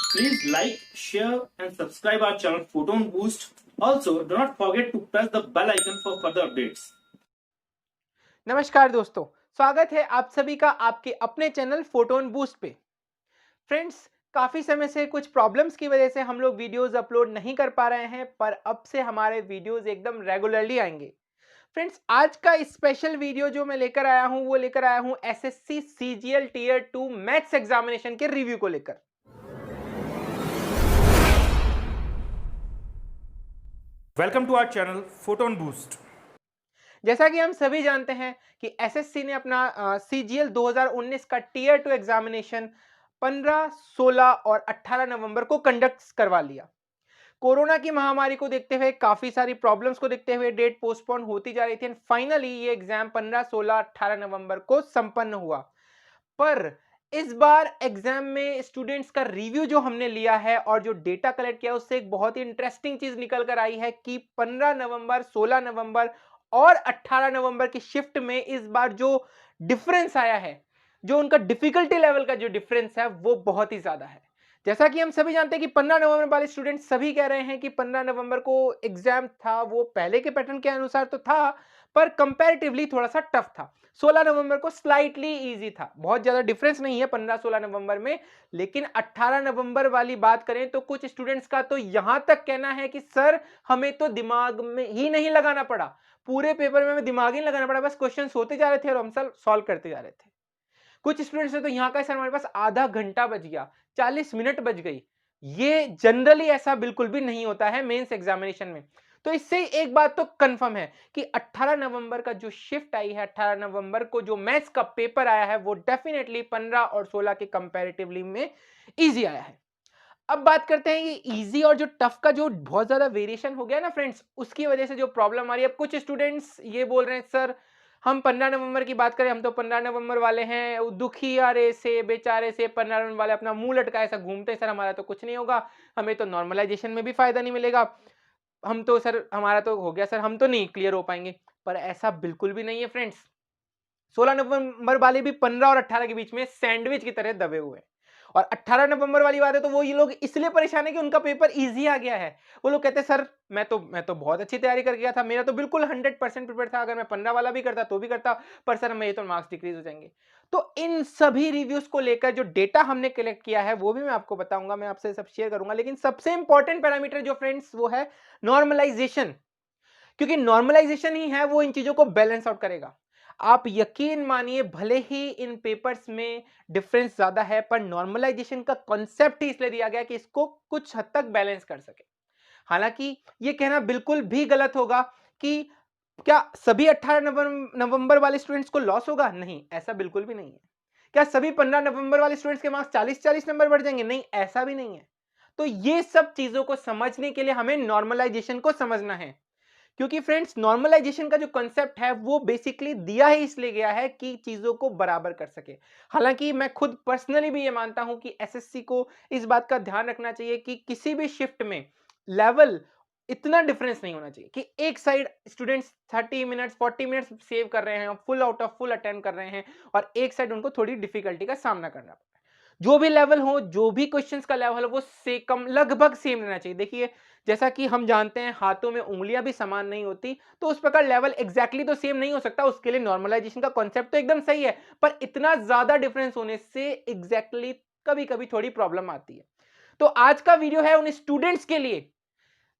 Please like, share and subscribe our channel Photon Boost. Also, do not forget to press the bell icon for further updates. नमस्कार दोस्तों, स्वागत है आप सभी का आपके अपने चैनल फोटोन बूस्ट पे। फ्रेंड्स, काफ़ी समय से कुछ प्रॉब्लम्स की वजह से हम लोग वीडियोस अपलोड नहीं कर पा रहे हैं, पर अब से हमारे वीडियोस एकदम रेगुलरली आएंगे। फ्रेंड्स, आज का स्पेशल वीडियो जो मैं लेकर आया हूं वो लेकर आया हूं SSC CGL tier 2 maths examination के रिव्यू को लेकर। Welcome to our channel Photon Boost. जैसा कि हम सभी जानते हैं कि एसएससी ने अपना सीजीएल 2019 का टीयर 2 एग्जामिनेशन 15, 16 और 18 नवंबर को कंडक्ट करवा लिया। कोरोना की महामारी को देखते हुए, काफी सारी प्रॉब्लम्स को देखते हुए डेट पोस्टपोन होती जा रही थी एंड फाइनली ये एग्जाम 15, 16, 18 नवंबर को संपन्न हुआ। पर इस बार एग्जाम में स्टूडेंट्स का रिव्यू जो हमने लिया है और जो डेटा कलेक्ट किया उससे एक बहुत ही इंटरेस्टिंग चीज निकल कर आई है कि 15 नवंबर, 16 नवंबर और 18 नवंबर की शिफ्ट में इस बार जो डिफरेंस आया है, जो उनका डिफिकल्टी लेवल का जो डिफरेंस है वो बहुत ही ज्यादा है। जैसा कि हम सभी जानते हैं कि 15 नवंबर वाले स्टूडेंट सभी कह रहे हैं कि 15 नवंबर को एग्जाम था, वो पहले के पैटर्न के अनुसार तो था पर कंपैरेटिवली थोड़ा सा टफ था। 16 नवंबर को स्लाइटली इजी था, बहुत ज्यादा डिफरेंस नहीं है 15-16 नवंबर में। लेकिन 18 नवंबर वाली बात करें तो कुछ स्टूडेंट्स का तो यहां तक कहना है कि सर हमें तो दिमाग में ही नहीं लगाना पड़ा, पूरे पेपर में हमें दिमाग ही लगाना पड़ा, बस क्वेश्चन होते जा रहे थे और हम सॉल्व करते जा रहे थे। कुछ स्टूडेंट्स ने तो यहाँ का सर हमारे पास आधा घंटा बच गया, 40 मिनट बच गई। ये जनरली ऐसा बिल्कुल भी नहीं होता है मेंस एग्जामिनेशन में। तो इससे एक बात तो कंफर्म है कि 18 नवंबर का जो शिफ्ट आई है, 18 नवंबर को जो मैथ्स का पेपर आया है वो डेफिनेटली 15 और 16 के कंपैरेटिवली में इजी आया है। अब बात करते हैं कि इजी और जो टफ का जो बहुत ज्यादा वेरिएशन हो गया ना फ्रेंड्स, उसकी वजह से जो प्रॉब्लम आ रही है। अब कुछ स्टूडेंट्स ये बोल रहे हैं सर हम 15 नवंबर की बात करें, हम तो 15 नवंबर वाले हैं, दुखी आ रहे से बेचारे से 15 नवंबर वाले अपना मुंह लटकाए ऐसा घूमते हैं, सर हमारा तो कुछ नहीं होगा, हमें तो नॉर्मलाइजेशन में भी फायदा नहीं मिलेगा, हम तो सर हमारा तो हो गया सर, हम तो नहीं क्लियर हो पाएंगे। पर ऐसा बिल्कुल भी नहीं है फ्रेंड्स। 16 नवंबर वाले भी 15 और 18 के बीच में सैंडविच की तरह दबे हुए हैं। और 18 नवंबर वाली बात है तो वो ये लोग इसलिए परेशान है कि उनका पेपर इजी आ गया है। वो लोग कहते हैं सर मैं तो बहुत अच्छी तैयारी कर गया था, मेरा तो बिल्कुल 100% प्रिपेयर था, अगर मैं 15 वाला भी करता तो भी करता, पर सर मेरे तो मार्क्स डिक्रीज हो जाएंगे। तो इन सभी रिव्यूज को लेकर जो डेटा हमने कलेक्ट किया है वो भी मैं आपको बताऊंगा, मैं आपसे सब शेयर करूंगा। लेकिन सबसे इंपॉर्टेंट पैरामीटर जो फ्रेंड्स वो है नॉर्मलाइजेशन, क्योंकि नॉर्मलाइजेशन ही है वो इन चीजों को बैलेंस आउट करेगा। आप यकीन मानिए, भले ही इन पेपर्स में डिफरेंस ज्यादा है पर नॉर्मलाइजेशन का कॉन्सेप्ट ही इसलिए दिया गया कि इसको कुछ हद तक बैलेंस कर सके। हालांकि ये कहना बिल्कुल भी गलत होगा कि क्या सभी 18 नवंबर वाले स्टूडेंट्स को लॉस होगा, नहीं, ऐसा बिल्कुल भी नहीं है। क्या सभी 15 नवंबर वाले स्टूडेंट्स के मार्क्स 40-40 नंबर बढ़ जाएंगे, नहीं, ऐसा भी नहीं है। तो ये सब चीजों को समझने के लिए हमें नॉर्मलाइजेशन को समझना है, क्योंकि फ्रेंड्स नॉर्मलाइजेशन का जो कॉन्सेप्ट है वो बेसिकली दिया ही इसलिए गया है कि चीजों को बराबर कर सके। हालांकि मैं खुद पर्सनली भी ये मानता हूं कि एसएससी को इस बात का ध्यान रखना चाहिए कि किसी भी शिफ्ट में लेवल इतना डिफरेंस नहीं होना चाहिए कि एक side students 30 minutes 40 minutes save कर रहे हैं, full out of full attend कर रहे हैं, और एक साइड उनको थोड़ी डिफिकल्टी का सामना करना पड़ता है। जो भी लेवल हो, जो भी क्वेश्चंस का लेवल हो, वो से कम लगभग सेम रहना चाहिए। देखिए, जैसा कि हम जानते हैं हाथों में उंगलियां भी समान नहीं होती, तो उस प्रकार लेवल एग्जैक्टली तो सेम नहीं हो सकता, उसके लिए नॉर्मलाइजेशन का कॉन्सेप्ट तो एकदम सही है, पर इतना ज्यादा डिफरेंस होने से एग्जैक्टली कभी कभी थोड़ी प्रॉब्लम आती है। तो आज का वीडियो है उन स्टूडेंट्स के लिए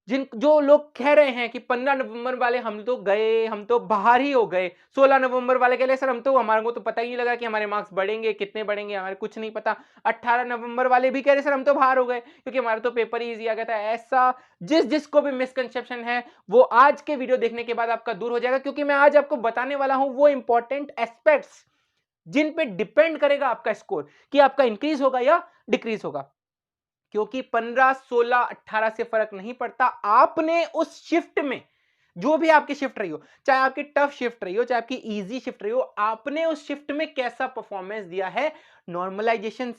जिन जो लोग कह रहे हैं कि 15 नवंबर वाले हम तो गए, हम तो बाहर ही हो गए। 16 नवंबर वाले कह रहे सर हम तो, हमारे को तो पता ही नहीं लगा कि हमारे मार्क्स बढ़ेंगे, कितने बढ़ेंगे, हमारे कुछ नहीं पता। 18 नवंबर वाले भी कह रहे सर हम तो बाहर हो गए क्योंकि हमारा तो पेपर ही इजी आ गया था। ऐसा जिस जिसको भी मिसकंसेप्शन है वो आज के वीडियो देखने के बाद आपका दूर हो जाएगा, क्योंकि मैं आज आपको बताने वाला हूं वो इंपॉर्टेंट एस्पेक्ट्स जिन पे डिपेंड करेगा आपका स्कोर, कि आपका इंक्रीज होगा या डिक्रीज होगा। क्योंकि 15, 16, 18 से फर्क नहीं पड़ता, आपने उस शिफ्ट में जो भी आपकी शिफ्ट रही हो, चाहे आपकी टफ शिफ्ट रही हो, चाहे आपकी इजी शिफ्ट रही हो, आपने उस शिफ्ट में कैसा परफॉर्मेंस दिया है। नॉर्मलाइजेशन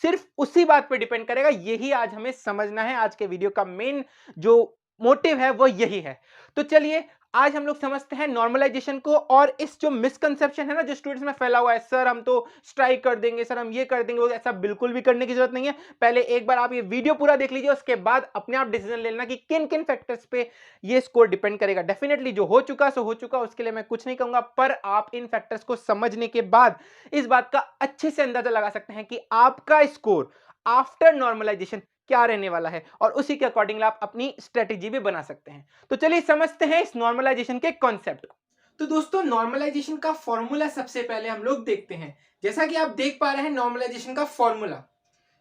सिर्फ उसी बात पे डिपेंड करेगा। यही आज हमें समझना है। आज के वीडियो का मेन जो मोटिव है वो यही है। तो चलिए आज हम लोग समझते हैं नॉर्मलाइजेशन को और इस जो मिसकंसेप्शन है ना जो स्टूडेंट्स में फैला हुआ है, सर हम तो स्ट्राइक कर देंगे, सर हम ये कर देंगे, वो ऐसा बिल्कुल भी करने की जरूरत नहीं है। पहले एक बार आप ये वीडियो पूरा देख लीजिए, उसके बाद अपने आप डिसीजन लेना कि किन किन फैक्टर्स पे ये स्कोर डिपेंड करेगा। डेफिनेटली जो हो चुका सो हो चुका, उसके लिए मैं कुछ नहीं कहूंगा, पर आप इन फैक्टर्स को समझने के बाद इस बात का अच्छे से अंदाजा लगा सकते हैं कि आपका स्कोर आफ्टर नॉर्मलाइजेशन क्या रहने वाला है और उसी के अकॉर्डिंग आप अपनी स्ट्रेटेजी भी बना सकते हैं। तो चलिए समझते हैं इस नॉर्मलाइजेशन के कॉन्सेप्ट को। तो दोस्तों नॉर्मलाइजेशन का फॉर्मूला सबसे पहले हम लोग देखते हैं। जैसा कि आप देख पा रहे हैं नॉर्मलाइजेशन का फॉर्मूला,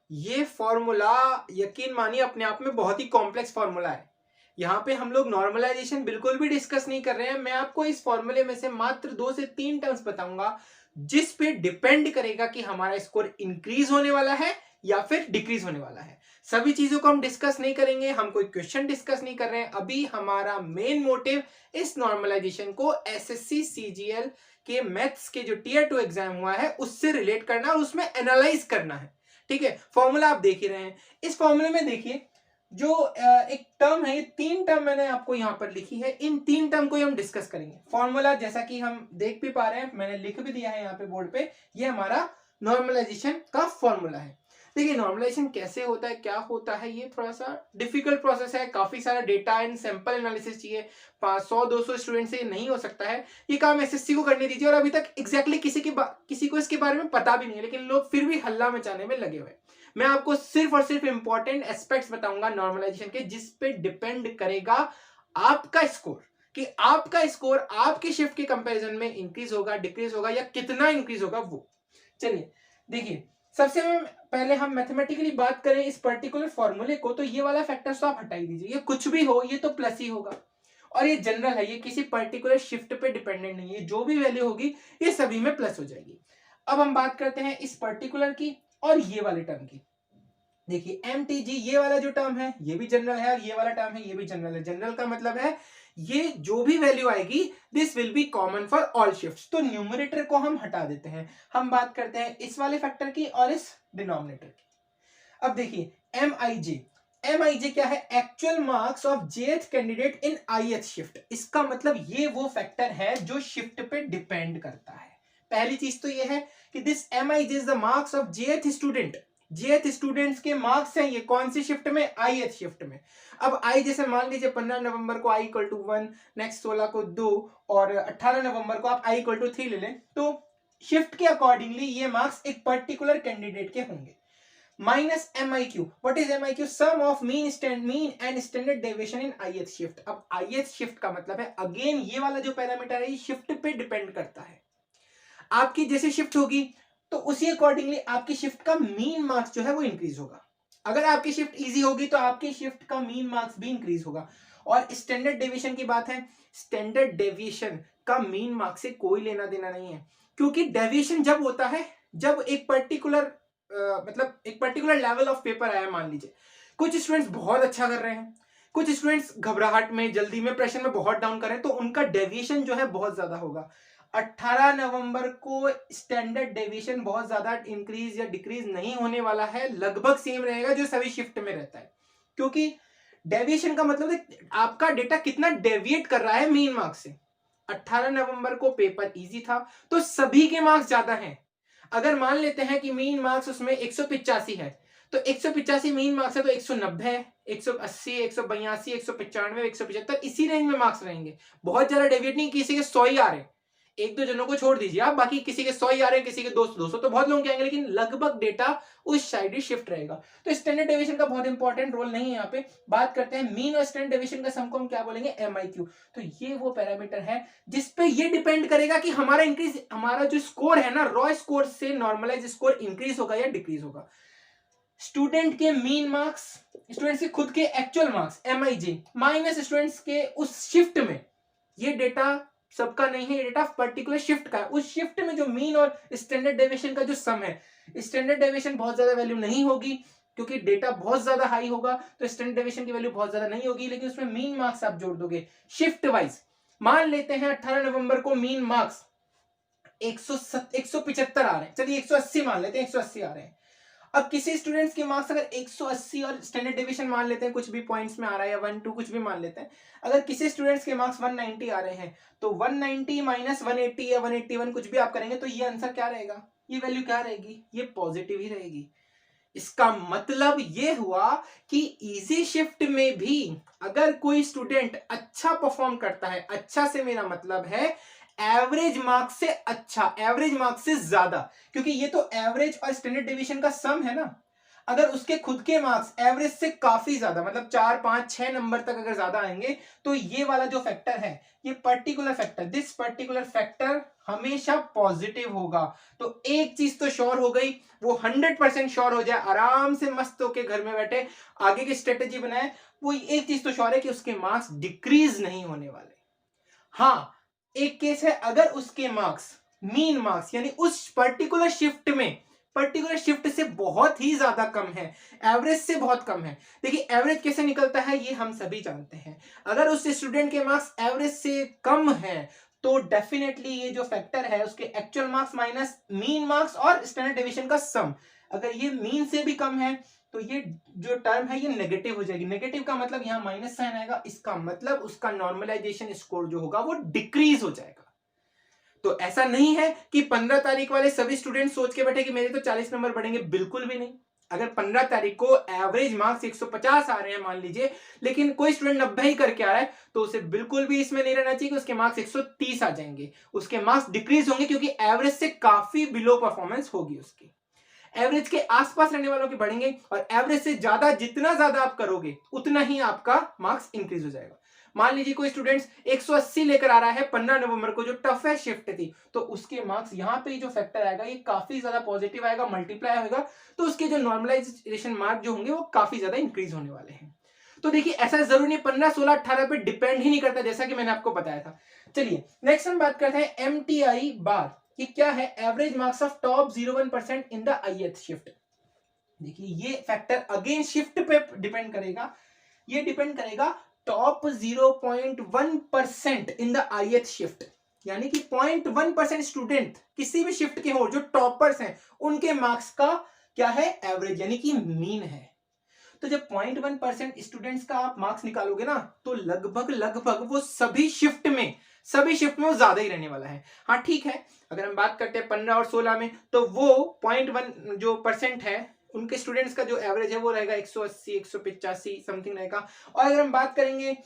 ये फॉर्मूला यकीन मानिए अपने आप में बहुत ही कॉम्प्लेक्स फॉर्मूला है। यहाँ पे हम लोग नॉर्मलाइजेशन बिल्कुल भी डिस्कस नहीं कर रहे हैं। मैं आपको इस फॉर्मूले में से मात्र 2 से 3 टर्म्स बताऊंगा जिस पे डिपेंड करेगा कि हमारा स्कोर इंक्रीज होने वाला है या फिर डिक्रीज होने वाला है। सभी चीजों को हम डिस्कस नहीं करेंगे, हम कोई क्वेश्चन डिस्कस नहीं कर रहे हैं। अभी हमारा मेन मोटिव इस नॉर्मलाइजेशन को एसएससी सीजीएल के मैथ्स के जो टियर 2 एग्जाम हुआ है उससे रिलेट करना और उसमें एनालाइज करना है। ठीक है, फॉर्मूला आप देख ही रहे हैं। इस फॉर्मूले में देखिए जो एक टर्म है, ये 3 टर्म मैंने आपको यहां पर लिखी है, इन 3 टर्म को हम डिस्कस करेंगे। फॉर्मूला जैसा कि हम देख भी पा रहे हैं, मैंने लिख भी दिया है यहाँ पे बोर्ड पे, ये हमारा नॉर्मलाइजेशन का फॉर्मूला है। देखिए नॉर्मलाइजेशन कैसे होता है, क्या होता है, ये थोड़ा सा डिफिकल्ट प्रोसेस है। काफी सारा डेटा एंड सैंपल एनालिसिस चाहिए। 500-200 स्टूडेंट से नहीं हो सकता है। ये काम एसएससी को करने दीजिए। और अभी तक एग्जैक्टली किसी को इसके बारे में पता भी नहीं है, लेकिन लोग फिर भी हल्ला मचाने में लगे हुए। मैं आपको सिर्फ और सिर्फ इंपॉर्टेंट एस्पेक्ट्स बताऊंगा नॉर्मलाइजेशन के, जिस पे डिपेंड करेगा आपका स्कोर, कि आपका स्कोर आपके शिफ्ट के कंपैरिजन में इंक्रीज होगा, डिक्रीज होगा या कितना इंक्रीज होगा वो। चलिए देखिए, सबसे पहले हम मैथमेटिकली बात करें इस पर्टिकुलर फॉर्मूले को, तो ये वाला फैक्टर तो आप हटा ही दीजिए। ये कुछ भी हो ये तो प्लस ही होगा और ये जनरल है, ये किसी पर्टिकुलर शिफ्ट पे डिपेंडेंट नहीं है। जो भी वैल्यू होगी ये सभी में प्लस हो जाएगी। अब हम बात करते हैं इस पर्टिकुलर की और ये वाले टर्म की। देखिए MTG ये वाला जो टर्म है ये भी जनरल है और ये वाला टर्म है ये भी जनरल है। जनरल का मतलब है ये जो भी वैल्यू आएगी this will be common for all shifts. तो न्यूमरेटर को हम हटा देते हैं। हम बात करते हैं इस वाले फैक्टर की और इस डिनोमिनेटर की। अब देखिए MIJ क्या है, actual marks of jth candidate in ith shift. इसका मतलब ये वो फैक्टर है जो शिफ्ट पे डिपेंड करता है। पहली चीज तो ये है कि this MIJ is the marks of jth student. jth students के मार्क्स हैं ये कौन सी शिफ्ट में, ith शिफ्ट में। अब आई जैसे मान लीजिए 15 नवंबर को i इक्वल टू 1, नेक्स्ट 16 को 2 और 18 नवंबर को आप i इक्वल टू 3 ले लें, तो शिफ्ट के अकॉर्डिंगली ये मार्क्स एक पर्टिकुलर कैंडिडेट के होंगे। Minus MIQ, what is MIQ, sum of mean and standard deviation in ith shift. अब ith शिफ्ट का मतलब है अगेन ये वाला जो पैरामीटर है ये शिफ्ट पे डिपेंड करता है। आपकी जैसे शिफ्ट होगी तो उसी अकॉर्डिंगली आपकी शिफ्ट का मीन मार्क्स जो है वो इंक्रीज होगा। अगर आपकी शिफ्ट इजी होगी तो आपकी शिफ्ट का मीन मार्क्स भी इंक्रीज होगा। और स्टैंडर्ड डेविएशन की बात है, स्टैंडर्ड डेविएशन का मीन मार्क्स से कोई लेना देना नहीं है, क्योंकि डेविएशन जब होता है जब एक पर्टिकुलर मतलब एक पर्टिकुलर लेवल ऑफ पेपर आया। मान लीजिए कुछ स्टूडेंट्स बहुत अच्छा कर रहे हैं, कुछ स्टूडेंट्स घबराहट में, जल्दी में, प्रेशर में बहुत डाउन कर रहे हैं, तो उनका डेविएशन जो है बहुत ज्यादा होगा। 18 नवंबर को स्टैंडर्ड डेविएशन बहुत ज्यादा इंक्रीज या डिक्रीज नहीं होने वाला है, लगभग सेम रहेगा जो सभी शिफ्ट में रहता है। क्योंकि डेविएशन का मतलब है आपका डेटा कितना डेविएट कर रहा है मीन मार्क्स से। 18 नवंबर को पेपर इजी था तो सभी के मार्क्स ज्यादा हैं। अगर मान लेते हैं कि मीन मार्क्स उसमें 185 है, तो 185 मीन मार्क्स है तो 190 है, 180, 182, 195, 175 इसी रेंज में मार्क्स रहेंगे। बहुत ज्यादा डेविएट नहीं, किसी के 100 ही आ रहे हैं, एक दो जनों को छोड़ दीजिए आप, बाकी किसी के 100 ही आ रहे हैं, किसी के 200 तो बहुत लोग आएंगे, लेकिन लगभग डेटा उस साइड ही शिफ्ट रहेगा। तो स्टैंडर्ड डेविएशन का बहुत इंपॉर्टेंट रोल नहीं है यहाँ पे। बात करते हैं मीन और स्टैंडर्ड डेविएशन का सम को हम क्या बोलेंगे, MIQ। तो ये वो पैरामीटर है जिसपे ये डिपेंड करेगा कि हमारा जो स्कोर है ना, रॉ स्कोर से नॉर्मलाइज स्कोर इंक्रीज होगा या डिक्रीज होगा। स्टूडेंट के मीन मार्क्स, स्टूडेंट्स के खुद के actual marks MIJ minus students के उस शिफ्ट में, ये डेटा सबका नहीं है, ये डेटा पर्टिकुलर शिफ्ट का है। उस शिफ्ट में जो मीन और स्टैंडर्ड डेविएशन का जो सम है, स्टैंडर्ड डेविएशन बहुत ज्यादा वैल्यू नहीं होगी क्योंकि डेटा बहुत ज्यादा हाई होगा, तो स्टैंडर्ड डेविएशन की वैल्यू बहुत ज्यादा नहीं होगी, लेकिन उसमें मीन मार्क्स आप जोड़ दोगे शिफ्ट वाइज। मान लेते हैं 18 नवंबर को मीन मार्क्स 175 आ रहे हैं, चलिए 180 मान लेते हैं, 180 आ रहे हैं। अब किसी स्टूडेंट्स के मार्क्स अगर 180 और स्टैंडर्ड डेविएशन मान लेते हैं, कुछ भी पॉइंट्स में आ रहा है, या 1-2 कुछ भी मान लेते हैं, अगर किसी स्टूडेंट्स के मार्क्स 190 आ रहे हैं तो 190 माइनस 180 या 181 कुछ भी आप करेंगे तो ये आंसर क्या रहेगा, ये वैल्यू क्या रहेगी, ये पॉजिटिव ही रहेगी। इसका मतलब ये हुआ कि इजी शिफ्ट में भी अगर कोई स्टूडेंट अच्छा परफॉर्म करता है, अच्छा से मेरा मतलब है एवरेज मार्क्स से अच्छा, एवरेज मार्क्स से ज्यादा, क्योंकि ये तो एवरेज और स्टैंडर्ड डेविएशन का सम है ना। अगर उसके खुद के मार्क्स एवरेज से काफी ज्यादा, मतलब 4, 5, 6 नंबर तक अगर ज्यादा आएंगे तो ये वाला जो फैक्टर है, ये particular factor, this particular factor हमेशा पॉजिटिव होगा। तो एक चीज तो श्योर हो गई, वो 100% श्योर हो जाए, आराम से मस्त होके घर में बैठे आगे की स्ट्रेटेजी बनाए, वो एक चीज तो श्योर है कि उसके मार्क्स डिक्रीज नहीं होने वाले। हाँ, एक केस है, अगर उसके मार्क्स मीन मार्क्स यानी उस पर्टिकुलर शिफ्ट में, पर्टिकुलर शिफ्ट से बहुत ही ज्यादा कम है, एवरेज से बहुत कम है। देखिए एवरेज कैसे निकलता है ये हम सभी जानते हैं। अगर उस स्टूडेंट के मार्क्स एवरेज से कम है तो डेफिनेटली ये जो फैक्टर है उसके actual marks minus mean marks और स्टैंडर्ड डेविएशन का सम, अगर ये मीन से भी कम है तो ये जो टर्म है ये नेगेटिव हो जाएगी। नेगेटिव का मतलब यहां माइनस साइन आएगा, इसका मतलब उसका नॉर्मलाइजेशन स्कोर जो होगा वो डिक्रीज हो जाएगा। तो ऐसा नहीं है कि 15 तारीख वाले सभी स्टूडेंट सोच के बैठे कि मेरे तो 40 नंबर बढ़ेंगे, बिल्कुल भी नहीं। अगर 15 तारीख को एवरेज मार्क्स 150 आ रहे हैं मान लीजिए, लेकिन कोई स्टूडेंट 90 ही करके आ रहा है, तो उसे बिल्कुल भी इसमें नहीं रहना चाहिए कि उसके मार्क्स 130 आ जाएंगे। उसके मार्क्स डिक्रीज होंगे क्योंकि एवरेज से काफी बिलो परफॉर्मेंस होगी उसकी। एवरेज के आसपास रहने वालों के बढ़ेंगे, और एवरेज से ज्यादा जितना ज्यादा आप करोगे उतना ही आपका मार्क्स इंक्रीज हो जाएगा। मान लीजिए कोई स्टूडेंट्स 180 लेकर आ रहा है 15 नवंबर को, जो टफेस्ट शिफ्ट थी, तो उसके मार्क्स यहां पे जो फैक्टर आएगा ये काफी ज्यादा पॉजिटिव आएगा, मल्टीप्लाई होगा, तो उसके जो नॉर्मलाइजेशन मार्क जो होंगे वो काफी ज्यादा इंक्रीज होने वाले हैं। तो देखिए ऐसा जरूरी नहीं 15, 16, 18 पे डिपेंड ही नहीं करता, जैसा कि मैंने आपको बताया था। चलिए नेक्स्ट हम बात करते हैं एमटीआई बार। ये क्या है, average marks of top 0.1% in the ith shift. देखिए ये फैक्टर अगेन शिफ्ट पे डिपेंड करेगा, ये डिपेंड करेगा top 0.1% in the ith shift, यानी कि 0.1% स्टूडेंट किसी भी शिफ्ट के हो जो टॉपर्स हैं उनके मार्क्स का क्या है, एवरेज यानी कि मीन है। तो जब 0.1% स्टूडेंट्स का आप मार्क्स निकालोगे ना, तो लगभग लगभग वो सभी शिफ्ट में वो ज्यादा ही रहने वाला है। हाँ ठीक है, अगर हम बात करते हैं 15 और 16 में, तो वो 0.1 जो परसेंट है उनके स्टूडेंट्स का जो एवरेज है वो रहेगा 180, 185 समथिंग रहेगा। और अगर हम बात करेंगे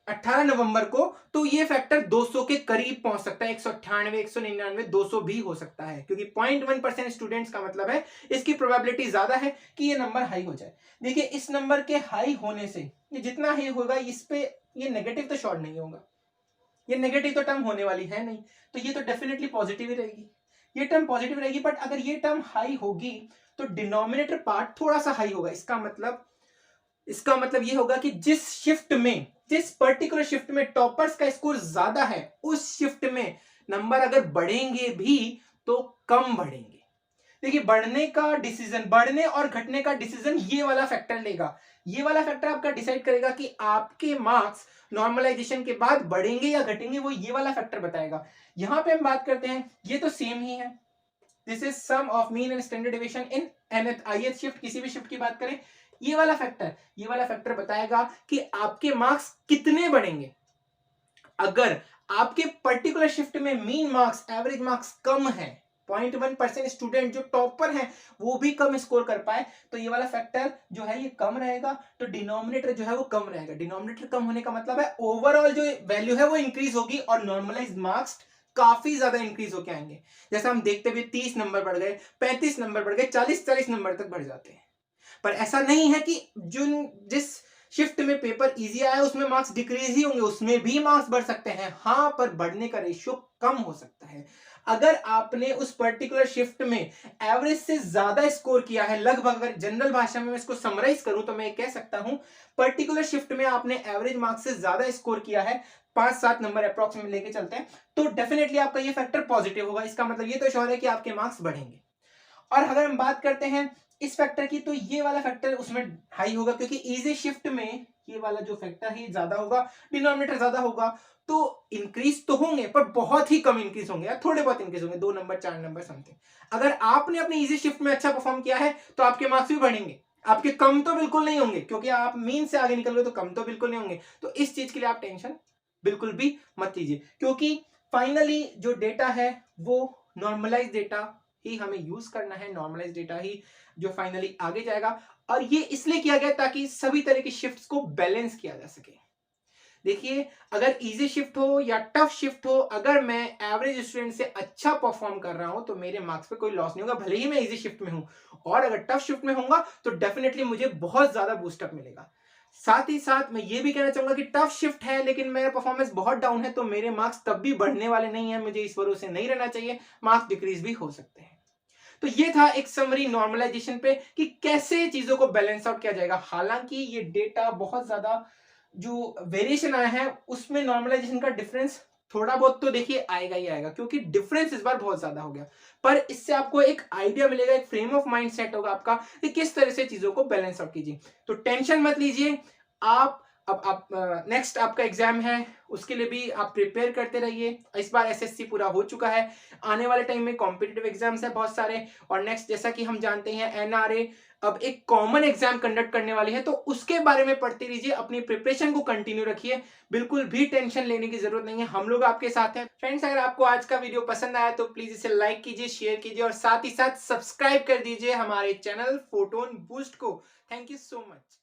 18 नवंबर को, तो ये फैक्टर 200 के करीब पहुंच सकता है, 198, 199, 200 भी हो सकता है, क्योंकि 0.1% स्टूडेंट्स का मतलब है इसकी प्रोबेबिलिटी ज्यादा है कि ये नंबर हाई हो जाए। देखिए इस नंबर के हाई होने से ये जितना हाई होगा इस पे ये नेगेटिव तो शॉर्ट नहीं होगा, ये नेगेटिव तो टर्म होने वाली है नहीं, तो ये तो डेफिनेटली पॉजिटिव ही रहेगी, ये टर्म पॉजिटिव रहेगी। बट अगर ये टर्म हाई होगी तो डिनोमिनेटर पार्ट थोड़ा सा हाई होगा। इसका मतलब ये होगा कि जिस शिफ्ट में, जिस पर्टिकुलर शिफ्ट में टॉपर्स का स्कोर ज्यादा है, उस शिफ्ट में नंबर अगर बढ़ेंगे भी तो कम बढ़ेंगे। देखिए बढ़ने का डिसीजन, बढ़ने और घटने का डिसीजन ये वाला फैक्टर लेगा, ये वाला फैक्टर आपका डिसाइड करेगा कि आपके मार्क्स नॉर्मलाइजेशन के बाद बढ़ेंगे या घटेंगे, वो ये वाला फैक्टर बताएगा। यहां पे हम बात करते हैं, ये तो सेम ही है, this is sum of mean and standard deviation in nth ith shift, किसी भी शिफ्ट की बात करें, ये वाला फैक्टर बताएगा कि आपके मार्क्स कितने बढ़ेंगे। अगर आपके पर्टिकुलर शिफ्ट में मीन मार्क्स, एवरेज मार्क्स कम है, 0.1% स्टूडेंट जो टॉपर है वो भी कम स्कोर कर पाए, तो ये वाला फैक्टर जो है ये कम रहेगा, तो डिनोमिनेटर जो है वो कम रहेगा। डिनोमिनेटर कम होने का मतलब है ओवरऑल जो वैल्यू है वो इंक्रीज होगी और नॉर्मलाइज्ड मार्क्स काफी ज्यादा इंक्रीज होके आएंगे। जैसा हम देखते हुए 30 नंबर बढ़ गए, 35 नंबर बढ़ गए, 40 नंबर तक बढ़ जाते हैं। पर ऐसा नहीं है कि जिस शिफ्ट में पेपर इजी आया उसमें मार्क्स डिक्रीज ही होंगे, उसमें भी मार्क्स बढ़ सकते हैं। हाँ, पर बढ़ने का रेशियो कम हो सकता है। अगर आपने उस पर्टिकुलर शिफ्ट में एवरेज से ज्यादा स्कोर किया है, लगभग अगर जनरल भाषा में मैं इसको समराइज करूं तो मैं कह सकता हूं पर्टिकुलर शिफ्ट में आपने एवरेज मार्क्स से ज्यादा स्कोर किया है, 5-7 नंबर अप्रोक्सीमेट लेके चलते हैं, तो डेफिनेटली आपका ये फैक्टर पॉजिटिव होगा। इसका मतलब ये तो श्योर है कि आपके मार्क्स बढ़ेंगे। और अगर हम बात करते हैं इस फैक्टर की, तो ये वाला फैक्टर उसमें हाई होगा क्योंकि इजी शिफ्ट में ये वाला जो फैक्टर है ज्यादा होगा, डिनोमिनेटर ज्यादा होगा, तो इंक्रीज तो होंगे पर बहुत ही कम इंक्रीज होंगे या थोड़े बहुत इंक्रीज होंगे, 2 नंबर 4 नंबर समथिंग। अगर आपने अपनी इजी शिफ्ट में अच्छा परफॉर्म किया है तो आपके मार्क्स भी बढ़ेंगे, आपके कम तो बिल्कुल नहीं होंगे क्योंकि आप मीन से आगे निकल गए तो कम तो बिल्कुल नहीं होंगे। तो इस चीज के लिए आप टेंशन बिल्कुल भी मत लीजिए क्योंकि फाइनली जो डेटा है वो नॉर्मलाइज डेटा ही हमें यूज करना है, नॉर्मलाइज डेटा ही जो फाइनली आगे जाएगा। और ये इसलिए किया गया ताकि सभी तरह की शिफ्ट्स को बैलेंस किया जा सके। देखिए, अगर इजी शिफ्ट हो या टफ शिफ्ट हो, अगर मैं एवरेज स्टूडेंट से अच्छा परफॉर्म कर रहा हूं तो मेरे मार्क्स पे कोई लॉस नहीं होगा, भले ही मैं इजी शिफ्ट में हूं। और अगर टफ शिफ्ट में होऊंगा तो डेफिनेटली मुझे बहुत ज्यादा बूस्टअप मिलेगा। साथ ही साथ मैं ये भी कहना चाहूंगा कि टफ शिफ्ट है लेकिन मेरा परफॉर्मेंस बहुत डाउन है तो मेरे मार्क्स तब भी बढ़ने वाले नहीं है, मुझे इस भरोसे नहीं रहना चाहिए, मार्क्स डिक्रीज भी हो सकते हैं। तो ये था एक समरी नॉर्मलाइजेशन पे कि कैसे चीजों को बैलेंस आउट किया जाएगा। हालांकि ये डेटा बहुत ज्यादा जो वेरिएशन आया है उसमें नॉर्मलाइजेशन का डिफरेंस थोड़ा बहुत तो देखिए आएगा ही आएगा क्योंकि डिफरेंस इस बार बहुत ज्यादा हो गया, पर इससे आपको एक आइडिया मिलेगा, एक फ्रेम ऑफ माइंड सेट होगा आपका कि किस तरह से चीजों को बैलेंस आउट कीजिए। तो टेंशन मत लीजिए, आप अब आप नेक्स्ट आपका एग्जाम है उसके लिए भी आप प्रिपेयर करते रहिए। इस बार एसएससी पूरा हो चुका है, आने वाले टाइम में कॉम्पिटिटिव एग्जाम्स है बहुत सारे, और नेक्स्ट जैसा कि हम जानते हैं एनआरए अब एक कॉमन एग्जाम कंडक्ट करने वाली है, तो उसके बारे में पढ़ते रहिए, अपनी प्रिपरेशन को कंटिन्यू रखिए, बिल्कुल भी टेंशन लेने की जरूरत नहीं है, हम लोग आपके साथ हैं। फ्रेंड्स, अगर आपको आज का वीडियो पसंद आया तो प्लीज इसे लाइक कीजिए, शेयर कीजिए और साथ ही साथ सब्सक्राइब कर दीजिए हमारे चैनल फोटोन बूस्ट को। Thank you so much.